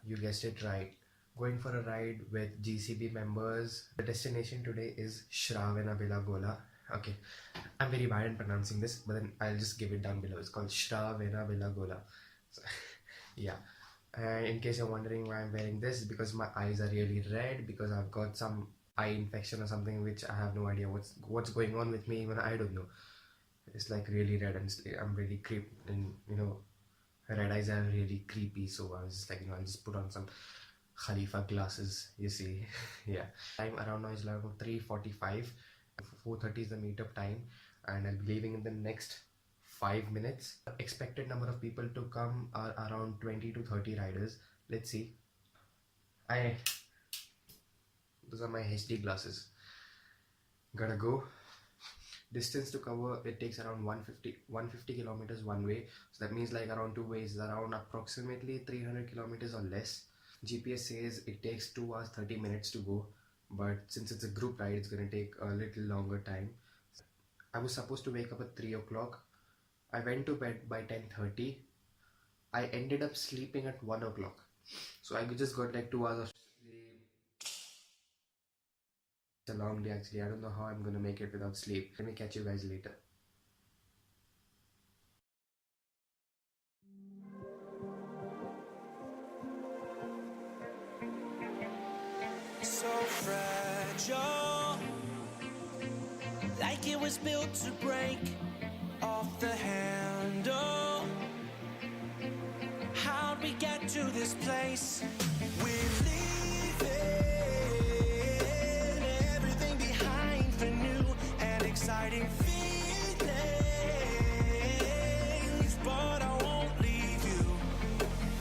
You guessed it right. Going for a ride with GCB members. The destination today is Shravanabelagola. Okay, I'm very bad in pronouncing this, but then I'll just give it down below. It's called Shravanabelagola. So, yeah. And in case you're wondering why I'm wearing this, because my eyes are really red because I've got some eye infection or something, which I have no idea what's going on with me. Even I don't know. It's like really red and I'm really creeped, and red eyes are really creepy. So I was just like, I'll just put on some Khalifa glasses, you see. Yeah. Time around now is around 3:45. 4:30 is the meetup time, and I'll be leaving in the next 5 minutes. The expected number of people to come are around 20 to 30 riders. Let's see. Those are my HD glasses. Gotta go. Distance to cover, it takes around 150 kilometers one way. So that means like around two ways, around approximately 300 kilometers or less. GPS says it takes 2 hours 30 minutes to go, but since it's a group ride, it's gonna take a little longer time. I was supposed to wake up at 3 o'clock. I went to bed by 10:30. I ended up sleeping at 1 o'clock. So I just got like 2 hours of sleep. It's a long day actually. I don't know how I'm gonna make it without sleep. Let me catch you guys later. So fragile, like it was built to break off the handle. How'd we get to this place? We're leaving everything behind for new and exciting feelings, but I won't leave you.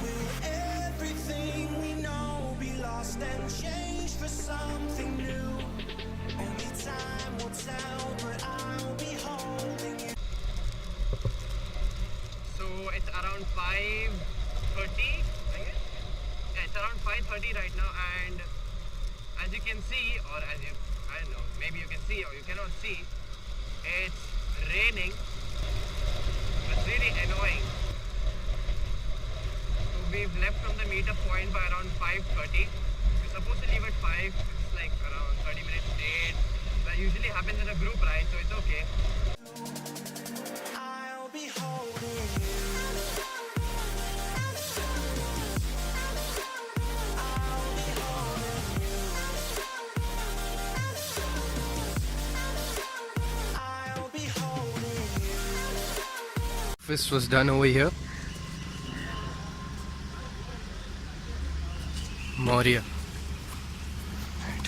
Will everything we know be lost and changed for something new? Only time will tell, but I'll be holding you. So it's around 5:30, I guess. Yeah, it's around 5:30 right now, and as you can see, or as you, I don't know, maybe you can see or you cannot see, it's raining. It's really annoying. So we've left from the meetup point by around 5:30. We're supposed to leave at 5. It's like around 30 minutes late. That usually happens in a group ride, so it's okay. I'll be holding you. I'll be holding you. I'll be holding you. Breakfast was done over here. Moria. Right.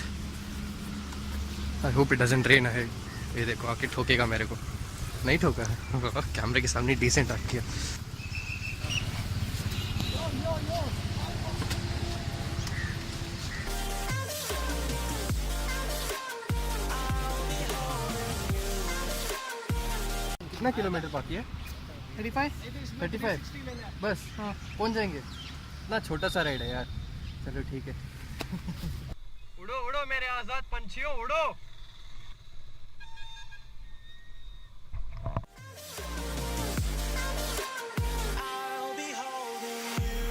I hope it doesn't rain ahead. ये देखो आके ठोकेगा मेरे को. नहीं ठोका है. कैमरे के सामने डिसेंट आके किया. कितना किलोमीटर बाकी है? 35 बस. हाँ पहुंच जाएंगे. इतना छोटा सा राइड है यार. चलो ठीक है. उड़ो उड़ो मेरे आजाद पंछियों, उड़ो. I'll be holding you.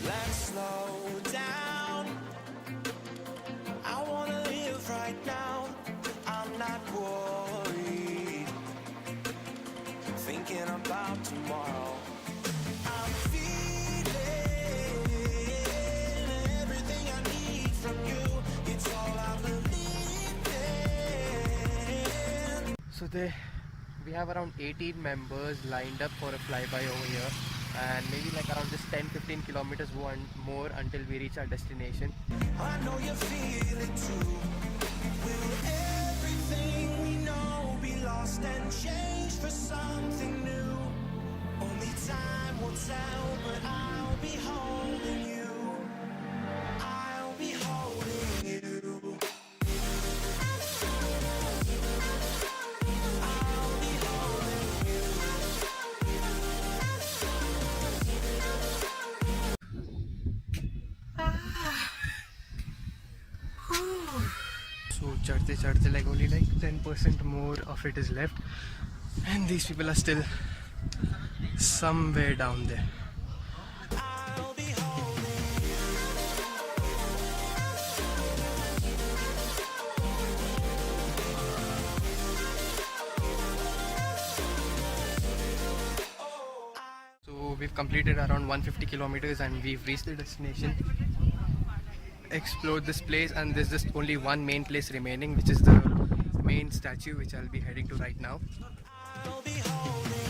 Let's slow down. I wanna live right now. I'm not worried, thinking about tomorrow. I'm feeling everything I need from you. It's all I believe in. So we have around 18 members lined up for a flyby over here, and maybe like around just 10-15 kilometers more until we reach our destination. I know you feel it too. Will everything we know be lost and changed for something new? Only time will tell, but I'll be holding you. I'll be holding you. So chadte like only like 10% more of it is left, and these people are still somewhere down there. I'll be holding So we've completed around 150 kilometers and we've reached the destination. Explored this place, and there's just only one main place remaining, which is the main statue, which I'll be heading to right now. I'll be holding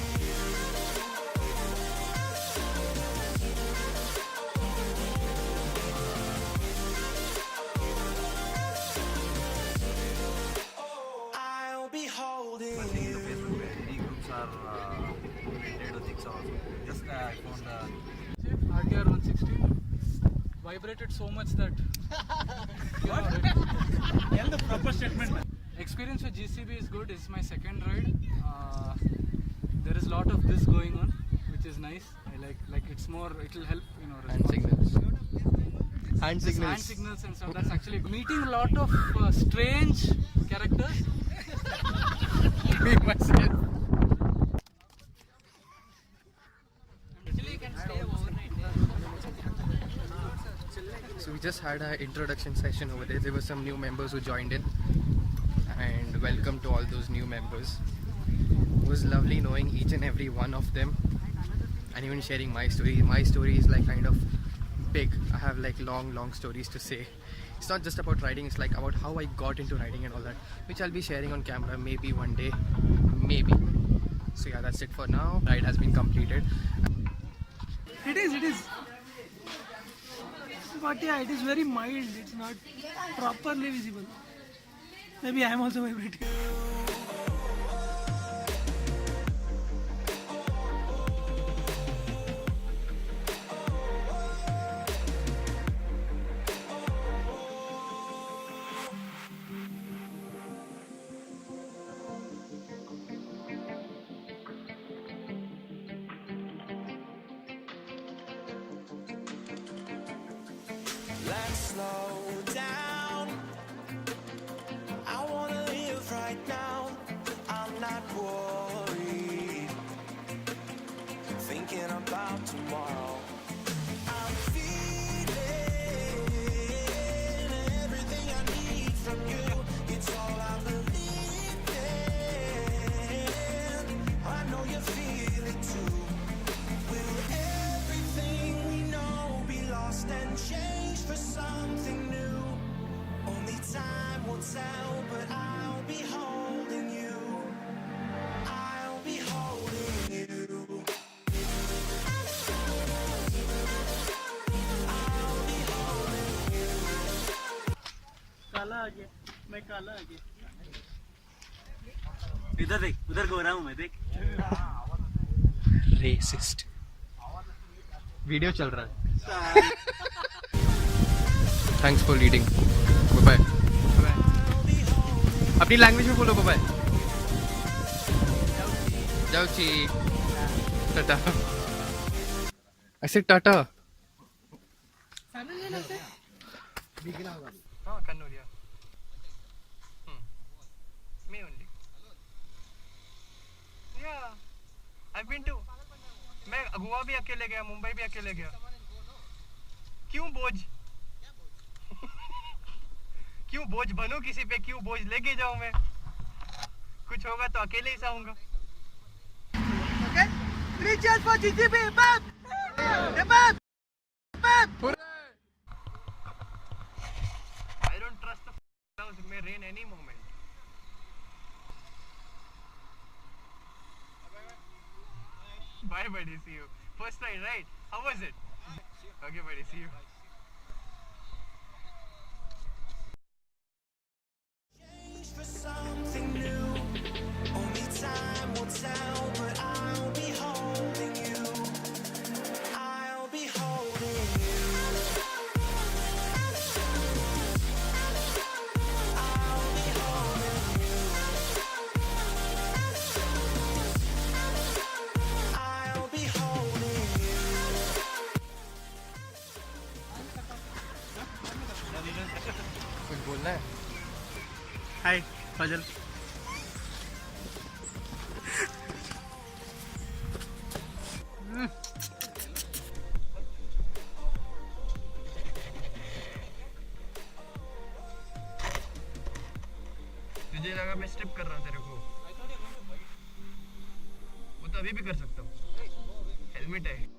I'll be holding you. Facebook where e-groups are created or things also. Just I found RTR 160 vibrated so much that and the proper statement. experience with GCB is good. It's my second ride. There is a lot of this going on, which is nice. I like it's more. It'll help Hand response. signals. Hand This signals. hand signals and stuff. That's actually meeting a lot of strange characters. Me myself. So we just had an introduction session over there. There were some new members who joined in, and welcome to all those new members. It was lovely knowing each and every one of them, and even sharing my story. My story is like kind of big. I have like long stories to say. It's not just about riding, it's like about how I got into riding and all that, which I'll be sharing on camera maybe one day, maybe. So yeah, that's it for now. Ride has been completed. It is. But yeah, it is very mild. It's not properly visible. Maybe I am also vibrating. Let's slow down. I wanna live right now. I'm not worried. Thinking about tomorrow. I'm feeling everything I need from you. It's all I believe in. I know you feel it too. Will everything we know be lost and changed for something new? Only time will tell, but I'll be holding you. I'll be holding you. I'll be holding you. काला आ गया मैं काला आ गया इधर देख, उधर को रहा हूँ मैं देख. Racist. वीडियो चल रहा है. Thanks for leading. Bye bye. अपनी लैंग्वेज में बोलो बाय. जाओ ची. टाटा. I said Tata. हाँ Kannauj. Me only. Yeah. I've been to. मैं गोवा भी अकेले गया, मुंबई भी अकेले गया. क्यों बोझ? क्यों बोझ बनूं किसी पे? क्यों बोझ लेके जाऊं मैं? कुछ होगा तो अकेले ही सहूंगा. Okay? 3 cheers for GCB! Bab! Bab! Bab! I don't trust the clouds. It may rain any moment. Bye buddy, see you. First ride, right? How was it? Okay buddy, see you. Change for something new. Only time will tell, but I'll be holding you. I'll be holding you. I'll be holding you. I'll be holding you. कुछ बोलना है? हाय फजल. तुझे लगा मैं step कर रहा तेरे को, वो तो अभी भी कर सकता हूँ, हेलमेट है.